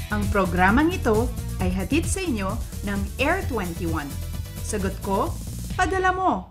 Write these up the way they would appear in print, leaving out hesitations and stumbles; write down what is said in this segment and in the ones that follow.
Ang programang ito ay hatid sa inyo ng Air 21. Sagot ko, padala mo!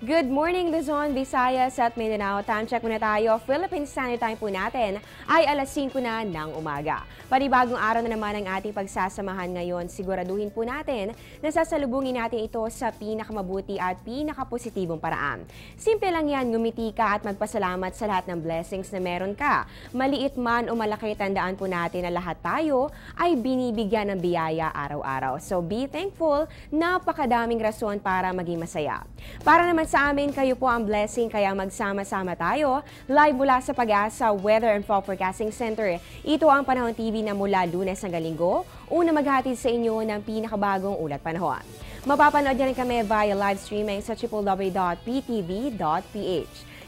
Good morning, Luzon, Visayas at Mindanao. Time check muna tayo. Philippine Standard Time po natin ay alas 5 na ng umaga. Panibagong araw na naman ang ating pagsasamahan ngayon. Siguraduhin po natin na sasalubungin natin ito sa pinakamabuti at pinakapositibong paraan. Simple lang yan, ngumiti ka at magpasalamat sa lahat ng blessings na meron ka. Maliit man o malaki, tandaan po natin na lahat tayo ay binibigyan ng biyaya araw-araw. So be thankful, napakadaming rason para maging masaya. Para naman sa amin, kayo po ang blessing, kaya magsama-sama tayo. Live mula sa Pag-asa Weather and Fall Forecasting Center. Ito ang Panahon TV na mula Lunes hanggang Linggo, una maghatid sa inyo ng pinakabagong ulat panahon. Mapapanood niyo rin kami via live streaming sa www.ptv.ph.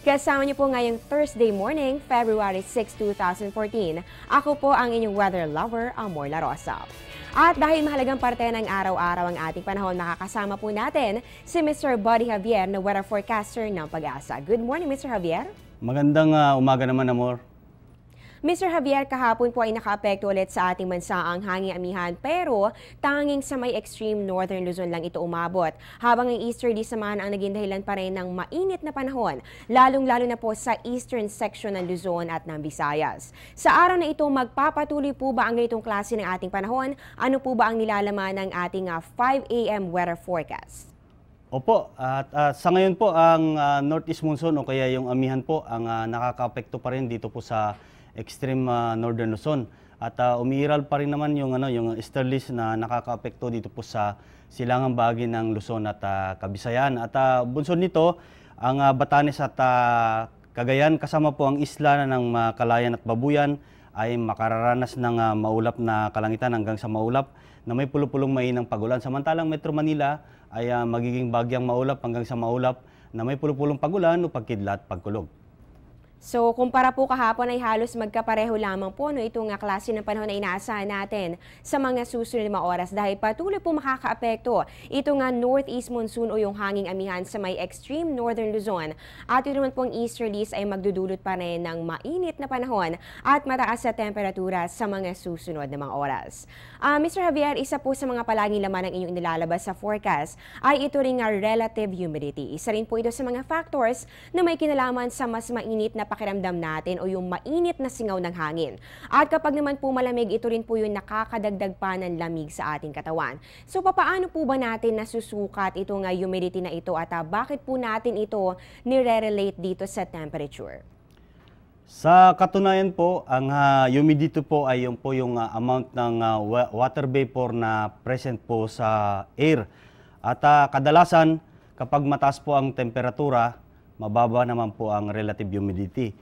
Kasama niyo po ngayong Thursday morning, February 6, 2014. Ako po ang inyong weather lover, Amor La Rosa. At dahil mahalagang parte ng araw-araw ang ating panahon, makakasama po natin si Mr. Buddy Javier na weather forecaster ng Pag-asa. Good morning, Mr. Javier. Magandang umaga naman, Amor. Mr. Javier, kahapon po ay naka-apekto ulit sa ating bansa ang hanging amihan, pero tanging sa may extreme northern Luzon lang ito umabot. Habang ang easterly samahan ang naging dahilan pa rin ng mainit na panahon, lalong-lalo na po sa eastern section ng Luzon at ng Visayas. Sa araw na ito, magpapatuloy po ba ang ganitong klase ng ating panahon? Ano po ba ang nilalaman ng ating 5 a.m. weather forecast? Opo, at sa ngayon po ang northeast monsoon o kaya yung amihan po ang nakaka-apekto pa rin dito po sa extreme northern Luzon. At umiiral pa rin naman yung easterlies na nakaka-apekto dito po sa silangang bahagi ng Luzon at Kabisayan. At bunsod nito, ang Batanes at Cagayan kasama po ang isla ng Calayan at Babuyan ay makararanas ng maulap na kalangitan hanggang sa maulap na may pulupulong mainang pagulan. Samantalang Metro Manila ay magiging bagyang maulap hanggang sa maulap na may pulupulong pagulan o pagkidlat pagkulog. So, kumpara po kahapon ay halos magkapareho lamang po itong klase ng panahon na inaasahan natin sa mga susunod na oras dahil patuloy po makakaapekto ito northeast monsoon o yung hanging amihan sa may extreme northern Luzon. At ito naman pong easterlies ay magdudulot pa rin ng mainit na panahon at mataas na temperatura sa mga susunod na mga oras. Mr. Javier, isa po sa mga palaging laman ng inyong inilalabas sa forecast ay ito ring relative humidity. Isa rin po ito sa mga factors na may kinalaman sa mas mainit na pakiramdam natin o yung mainit na singaw ng hangin. At kapag naman po malamig, ito rin po yung nakakadagdag pa ng lamig sa ating katawan. So papaano po ba natin nasusukat itong humidity na ito at bakit po natin ito nire-relate dito sa temperature? Sa katunayan po, ang humidity po ay yung amount ng water vapor na present po sa air. At kadalasan, kapag mataas po ang temperatura, mababa naman po ang relative humidity.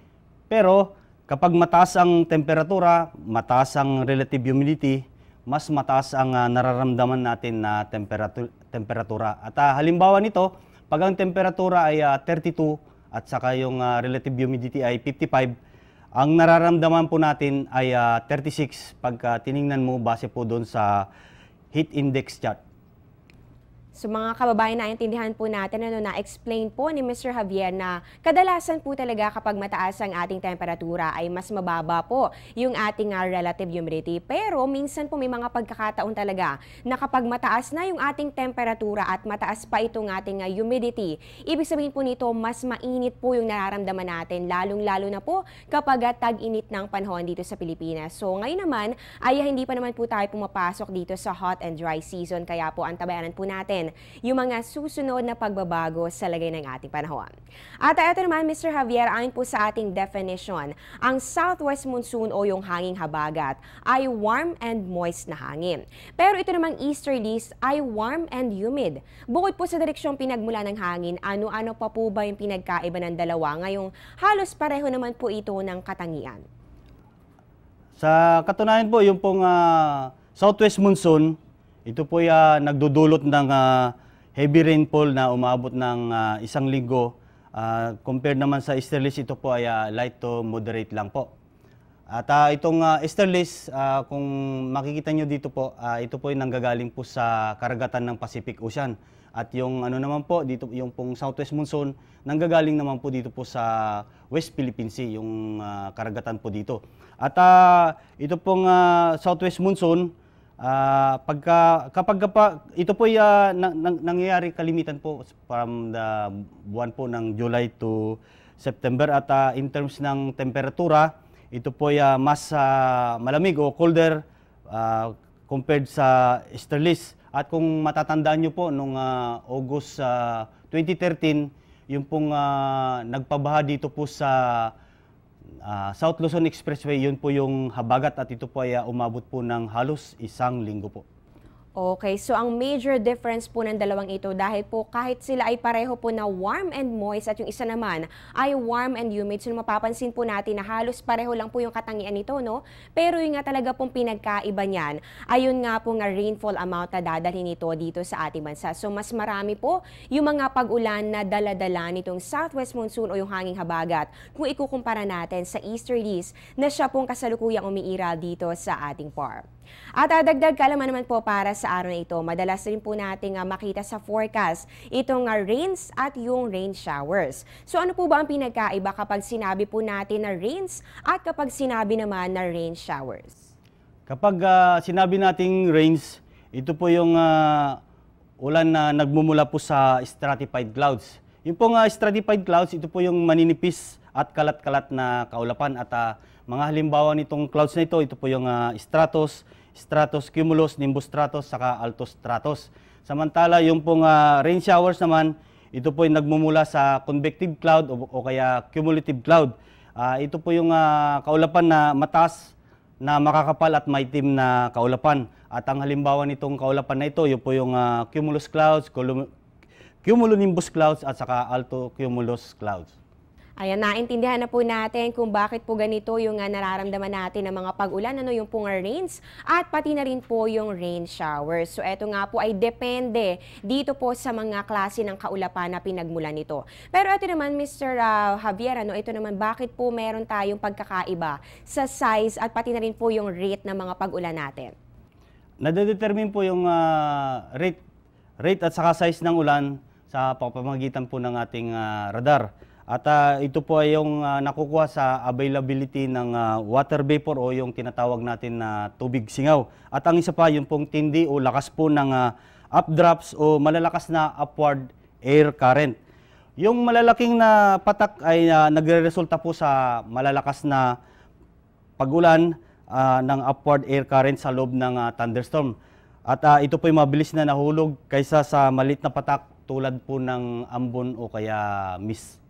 Pero kapag mataas ang temperatura, mataas ang relative humidity, mas mataas ang nararamdaman natin na temperatura. At halimbawa nito, pag ang temperatura ay 32 at saka yung relative humidity ay 55, ang nararamdaman po natin ay 36 pagka tiningnan mo base po doon sa heat index chart. So mga kababayan, naintindihan po natin, na-explain po ni Mr. Javier na kadalasan po talaga kapag mataas ang ating temperatura ay mas mababa po yung ating relative humidity. Pero minsan po may mga pagkakataon talaga na kapag mataas na yung ating temperatura at mataas pa itong ating humidity, ibig sabihin po nito mas mainit po yung nararamdaman natin, lalong-lalo na po kapag tag-init ng panahon dito sa Pilipinas. So ngayon naman ay hindi pa naman po tayo pumapasok dito sa hot and dry season, kaya po antabayanan po natin yung mga susunod na pagbabago sa lagay ng ating panahon. At ito naman, Mr. Javier, ayon po sa ating definition, ang southwest monsoon o yung hanging habagat ay warm and moist na hangin. Pero ito namang easterlies ay warm and humid. Bukod po sa direksyong pinagmula ng hangin, ano-ano pa po ba yung pinagkaiba ng dalawa? Ngayong halos pareho naman po ito ng katangian. Sa katunayan po, yung pong southwest monsoon, ito po nagdudulot ng heavy rainfall na umabot ng 1 linggo. Compared naman sa easterlies, ito po ay light to moderate lang po. At itong easterlies, kung makikita nyo dito po, ito po ay nanggagaling po sa karagatan ng Pacific Ocean. At yung ano naman po dito, yung pong southwest monsoon nanggagaling naman po dito po sa West Philippine Sea, yung karagatan po dito. At ito pong southwest monsoon, ito po nangyayari kalimitan po from the buwan po ng July to September. At in terms ng temperatura, ito po mas malamig o colder compared sa easterlies. At kung matatandaan nyo po, noong August 2013, yung pong nagpabaha dito po sa South Luzon Expressway, yun po yung habagat at ito po ay umabot po ng halos 1 linggo po. Okay, so ang major difference po ng dalawang ito dahil po kahit sila ay pareho po na warm and moist at yung isa naman ay warm and humid, so mapapansin po natin na halos pareho lang po yung katangian nito, no? Pero yung nga talaga pong pinagkaiba niyan, ayun nga po nga rainfall amount na dadalhin nito dito sa ating bansa. So mas marami po yung mga pag-ulan na dala-dala nitong southwest monsoon o yung hanging habagat kung ikukumpara natin sa easterlies na siya pong kasalukuyang umiiral dito sa ating farm. At dagdag kaalaman naman po para sa araw na ito, madalas rin po nating makita sa forecast itong rains at yung rain showers. So ano po ba ang pinagkaiba kapag sinabi po natin na rains at kapag sinabi naman na rain showers? Kapag sinabi nating rains, ito po yung ulan na nagmumula po sa stratified clouds. Yung pong stratified clouds, ito po yung maninipis at kalat-kalat na kaulapan. At mga halimbawa nitong clouds na ito po yung stratus, cumulus, nimbus stratus, saka alto stratus. Samantala yung pong rain showers naman, ito po yung nagmumula sa convective cloud o kaya cumulative cloud. Ito po yung kaulapan na mataas na makakapal at maitim na kaulapan. At ang halimbawa nitong kaulapan na ito, yun po yung cumulus clouds, cumulonimbus clouds at saka alto cumulus clouds. Ayan, naintindihan na po natin kung bakit po ganito yung nararamdaman natin ng mga pag-ulan, yung pong rains at pati na rin po yung rain showers. So eto nga po ay depende dito po sa mga klase ng kaulapan na pinagmulan nito. Pero ito naman, Mr. Javier, ito naman bakit po meron tayong pagkakaiba sa size at pati na rin po yung rate ng mga pag-ulan natin? Nade-determine po yung rate at saka size ng ulan sa pamamagitan po ng ating radar. At ito po ay yung nakukuha sa availability ng water vapor o yung tinatawag natin na tubig singaw. At ang isa pa, yung pong tindi o lakas po ng updrafts o malalakas na upward air current. Yung malalaking na patak ay nagre-resulta po sa malalakas na pag-ulan ng upward air current sa loob ng thunderstorm. At ito po ay mabilis na nahulog kaysa sa maliit na patak tulad po ng ambon o kaya mist.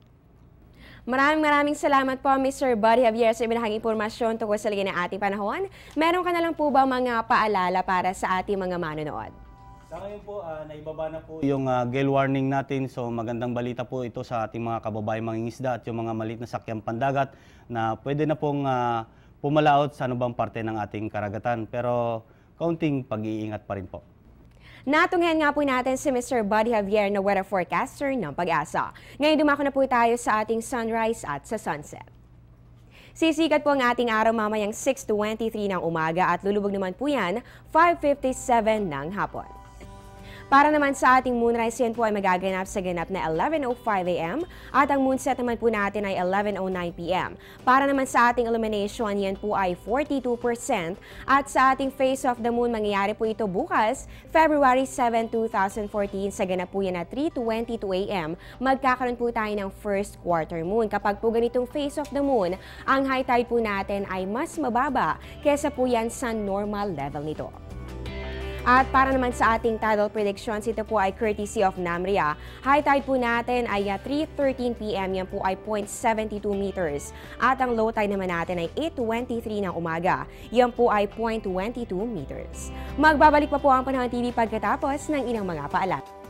Maraming salamat po, Mr. Buddy Javier, sa ibinahaging impormasyon tungkol sa ligay ng ating panahon. Meron ka na lang po ba mga paalala para sa ating mga manonood? Sa ngayon po, naibaba na po yung gale warning natin. So magandang balita po ito sa ating mga kababayang mangingisda at yung mga maliit na sakyang pandagat na pwede na pong pumalaot sa anumang parte ng ating karagatan. Pero kaunting pag-iingat pa rin po. Natunghayan nga po natin si Mr. Buddy Javier na weather forecaster ng Pag-asa. Ngayon dumako na po tayo sa ating sunrise at sa sunset. Sisikat po ang ating araw mamayang 6:23 ng umaga at lulubog naman po yan 5:57 ng hapon. Para naman sa ating moonrise, yan po ay magaganap sa ganap na 11:05 a.m. at ang moonset naman po natin ay 11:09 p.m. Para naman sa ating illumination, yan po ay 42% at sa ating face of the moon, mangyayari po ito bukas, February 7, 2014, sa ganap po yan na 3:22 a.m. Magkakaroon po tayo ng first quarter moon. Kapag po ganitong face of the moon, ang high tide po natin ay mas mababa kesa po yan sa normal level nito. At para naman sa ating tidal predictions, ito po ay courtesy of NAMRIA. High tide po natin ay 3:13 p.m. Yan po ay 0.72 meters. At ang low tide naman natin ay 8:23 ng umaga. Yan po ay 0.22 meters. Magbabalik pa po ang Panahon TV pagkatapos ng ilang mga paalala.